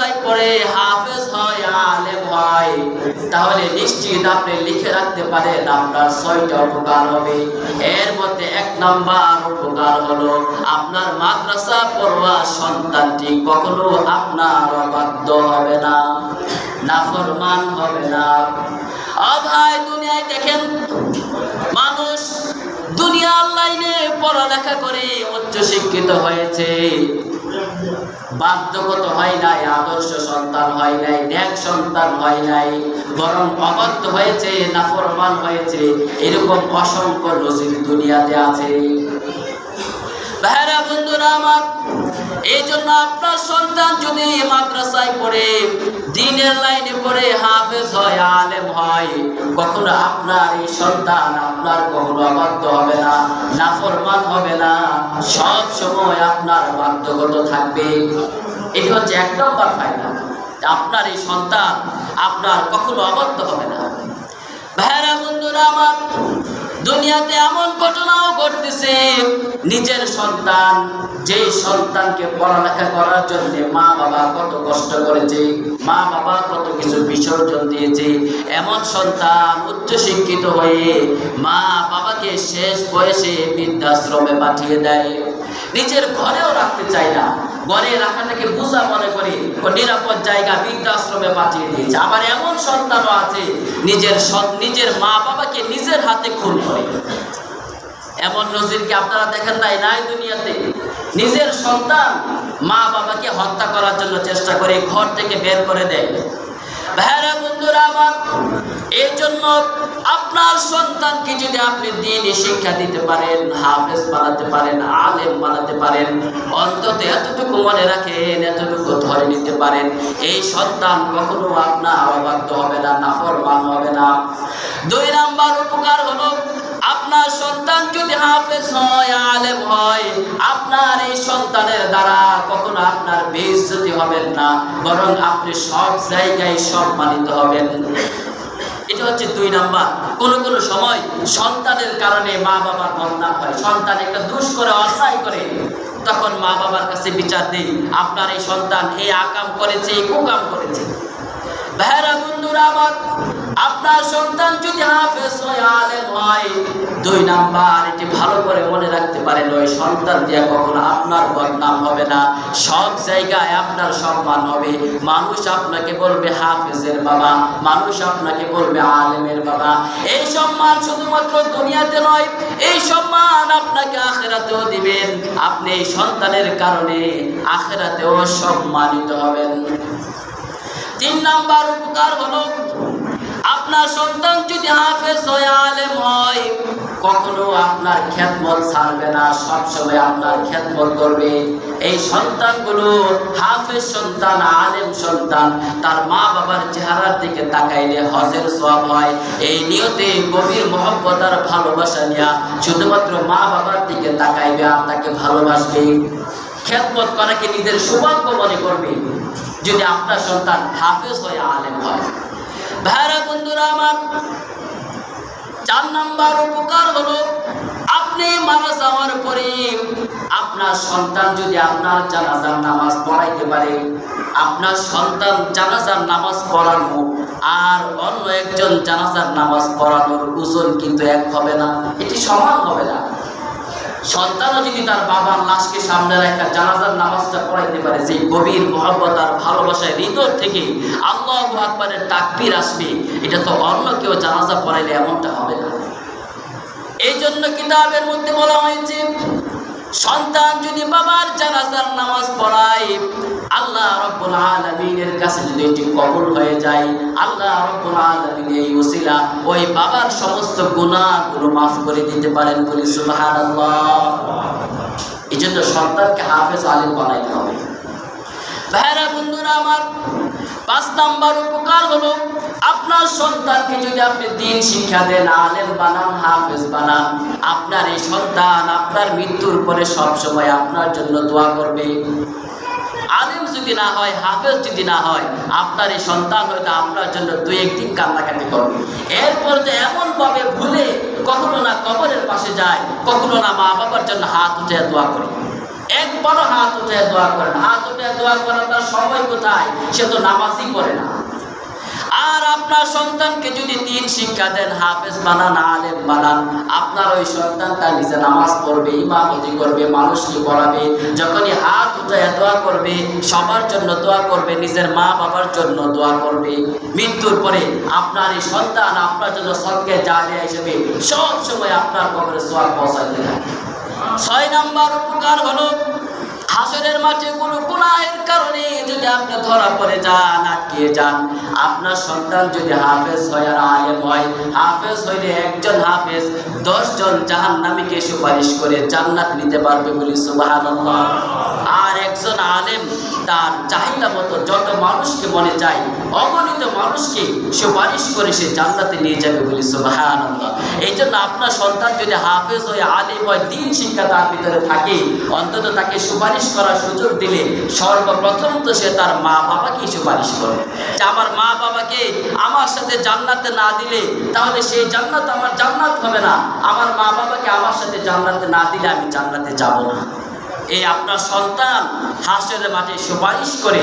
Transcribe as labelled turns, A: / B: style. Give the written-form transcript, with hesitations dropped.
A: মাদ্রাসায় পড়ে হাফেজ হয়, আলেম হয়, তাহলে নিশ্চিত আপনি লিখে রাখতে পারেন আপনার 6টা উপকার হবে। এর মধ্যে 1 নাম্বার উপকার হলো আপনার মাদ্রাসা পড়ুয়া সন্তানটি কখনো আপনার অবাধ্য হবে না, নাফরমান হবে না। ভাই, দুনিয়ায় দেখেন মানুষ দুনিয়ার লাইনে পড়ালেখা করে উচ্চ শিক্ষিত হয়েছে, বাধ্যগত হয় নাই, আদর্শ সন্তান হয় নাই, ন্যাক সন্তান হয় নাই, বরং অবাধ্য হয়েছে, নাফরমান হয়েছে। এরকম অসংখ্য নজির দুনিয়াতে আছে। ভাইরা বন্ধুরা আমার, এই জন্য আপনার সন্তান যদি মাদ্রাসায় পড়ে, দ্বীনের লাইনে পড়ে হাফেজ হয়, আলেম হয়, কখনো আপনার এই সন্তান আপনার কখনো অবাধ্য হবে না, নাফরমান হবে না, সব সময় আপনার বাধ্যগত থাকবে। এটি হচ্ছে 1 নম্বর ফায়দা, আপনার এই সন্তান আপনার কখনো অবাধ্য হবে না। ভাইরা বন্ধুরা আমার, দুনিয়াতে এমন ঘটনাও ঘটতেছে, নিজের সন্তান, যে সন্তানকে পড়ালেখা করার জন্য মা বাবা কত কষ্ট করেছে, মা বাবা কত কিছু বিসর্জন দিয়েছে, এমন সন্তান উচ্চ শিক্ষিত হয়ে মা বাবাকে শেষ বয়সে বৃদ্ধাশ্রমে পাঠিয়ে দেয়, নিজের ঘরেও রাখতে চায় না, ঘরে রাখাটাকে বোঝা মনে করে নিরাপদ জায়গা বৃদ্ধাশ্রমে পাঠিয়ে দিয়েছে। আবার এমন সন্তানও আছে নিজের মা বাবাকে নিজের হাতে খুন করে। এমন নজির কি আপনারা দেখেন নাই? নাই দুনিয়াতে। নিজের সন্তান মা বাবাকে হত্যা করার জন্য চেষ্টা করে, ঘর থেকে বের করে দেয়। ভাইরা বন্ধুরা আমার, এই জন্য আপনার সন্তানকে যদি আপনি দ্বীনি শিক্ষা দিতে পারেন, হাফেজ বানাতে পারেন, আলেম বানাতে পারেন, অন্তত এতটুকু মনে রাখেন, এতটুকু ধরে নিতে পারেন, এই সন্তান কখনো আপনার অবাধ্য হবে না, নাফরমান হবে না। 2 নাম্বার উপকার হলো আপনার সন্তান যদি হাফেজ হয়, আলেম হয়, আপনার এই সন্তানের দ্বারা কখনো আপনার বেইজ্জতি হবেন না, বরং আপনি সব জায়গায় সম্মানিত হবেন। এটা হচ্ছে 2 নাম্বার। কোন কোন সময় সন্তানের কারণে মা বাবার বদনাম হয়। সন্তান একটা দোষ করে, অন্যায় করে, তখন মা বাবার কাছে বিচার দেই, আপনার এই সন্তান এই আকাম করেছে, এই কুকাম করেছে। ভাইরা বন্ধুরা আমার, আপনার সন্তান যদি হাফেজ হয়, আলেম হয়, 2 নাম্বার এটি ভালো করে মনে রাখতে পারেন, ওই সন্তান দিয়ে কখনো আপনার বদনাম হবে না, সব জায়গায় আপনার সম্মান হবে। মানুষ আপনাকে বলবে হাফেজের বাবা, মানুষ আপনাকে বলবে আলেমের বাবা। এই সম্মান শুধুমাত্র দুনিয়াতে নয়, এই সম্মান আপনাকে আখিরাতেও দিবেন। আপনি এই সন্তানের কারণে আখিরাতেও সম্মানিত হবেন। 3 নাম্বার উপকার হলো আপনার সন্তান যদি হাফেজ হয়, আলেম হয়, কখনো আপনার খেদমত ছাড়বে না, সবসময় আপনার খেদমত করবে। এই সন্তানগুলো হাফেজ সন্তান, আলেম সন্তান, তার মা বাবার চেহারার দিকে তাকাইলে হজের সওয়াব হয়। এই নিয়তে গভীর মহব্বত আর ভালোবাসা নিয়ে শুধুমাত্র মা বাবার দিকে তাকাইবে আর তাকে ভালোবাসবে, খেদমত করাকে নিজের সৌভাগ্য মনে করবে যদি আপনার সন্তান হাফেজ হয়, আলেম হয়। ভাইরা বন্ধুরা আমার, 4 নাম্বার উপকার হলো আপনি মারা যাওয়ার পরে আপনার সন্তান যদি আপনার জানাজার নামাজ পড়াইতে পারে, আপনার সন্তান জানাজার নামাজ পড়ানো আর অন্য একজন জানাজার নামাজ পড়ানোর ওজন কিন্তু এক হবে না, এটি সমান হবে না। সন্তানও যদি তার বাবার লাশকে সামনে রেখে জানাজার নামাজটা পড়াইতে পারে, যে গভীর মহব্বত আর ভালোবাসায় হৃদয় থেকে আল্লাহু আকবারের তাকবীর আসবে, এটা তো অন্য কেউ জানাজা পড়াইলে এমনটা হবে না। এই জন্য কিতাবের মধ্যে বলা হয়েছে, সন্তান যদি বাবার জানাজার নামাজ পড়ায়, আল্লাহ রাব্বুল আলামিনের কাছে যদি এটি কবুল হয়ে যায়, আল্লাহ রাব্বুল আলামিন এই ওসিলা ওই বাবার সমস্ত গুনাহগুলো মাফ করে দিতে পারেন, বলি সুবহানাল্লাহ। এই জন্য সন্তানকে হাফেজ, আলেম বানাইতে হবে। ভাইরা বন্ধুরা আমার, 5 নাম্বার উপকার হলো আপনার সন্তানকে যদি আপনি দ্বীন শিক্ষা দেন, আলেম বানান, হাফেজ বানান, আপনার এই সন্তান আপনার মৃত্যুর পরে সবসময় আপনার জন্য দোয়া করবে। আলেম যদি না হয়, হাফেজ যদি না হয়, আপনার এই সন্তান হয়তো আপনার জন্য 2-1 দিন কান্নাকাটি করবে। এরপর তো এমনভাবে ভুলে কখনো না কবরের পাশে যায়, কখনো না মা বাবার জন্য হাত উঠে দোয়া করে। একবারও হাত উঠে দোয়া করে না। হাত উঠে দোয়া করার তার সময় কোথায়? সে তো নামাজই করে না। আর আপনার সন্তানকে যদি দিন শিক্ষা দেন, হাফেজ বানান, আলেম বানান, আপনার ওই সন্তানটা নিজে নামাজ পড়বে, ইমামতি করবে, মানুষকে পড়াবে, যখনই হাত উঠায় দোয়া করবে, সবার জন্য দোয়া করবে, নিজের মা বাবার জন্য দোয়া করবে, মৃত্যুর পরে আপনার এই সন্তান আপনার জন্য সদকায়ে জারিয়া হিসেবে সব সময় আপনার কবরে সওয়াব পৌঁছাতে থাকে। 6 নাম্বার উপকার হলো, হাসরের মাঠে কোনো গুনাহের কারণে যদি আপনি ধরা পড়ে যান, আটকে যান, আপনার সন্তান যদি হাফেজ হয় আর আলেম হয়, হাফেজ হইলে একজন হাফেজ 10 জন জাহান্নামীকে সুপারিশ করে জান্নাত নিতে পারবে বলি সুবহানাল্লাহ। আর একজন আলেম তার চাহিদা মতো যত মানুষকে মনে চায়, অগণিত মানুষকে সুপারিশ করে সে জান্নাতে নিয়ে যাবে বলি সুবহানাল্লাহ। এই জন্য আপনার সন্তান যদি হাফেজ হয়, আলেম হয়, দ্বীন শিক্ষা তার ভিতরে থাকে, অন্তত তাকে সুপারিশ করার সুযোগ দিলে সর্বপ্রথম তো সে তার মা বাবাকে সুপারিশ করে যে আমার মা বাবাকে আমার সাথে জান্নাতে না দিলে তাহলে সেই জান্নাত আমার জান্নাত হবে না, আমার মা বাবাকে আমার সাথে জান্নাতে না দিলে আমি জান্নাতে যাব না। এই আপনার সন্তান হাসরের মাঠে সুপারিশ করে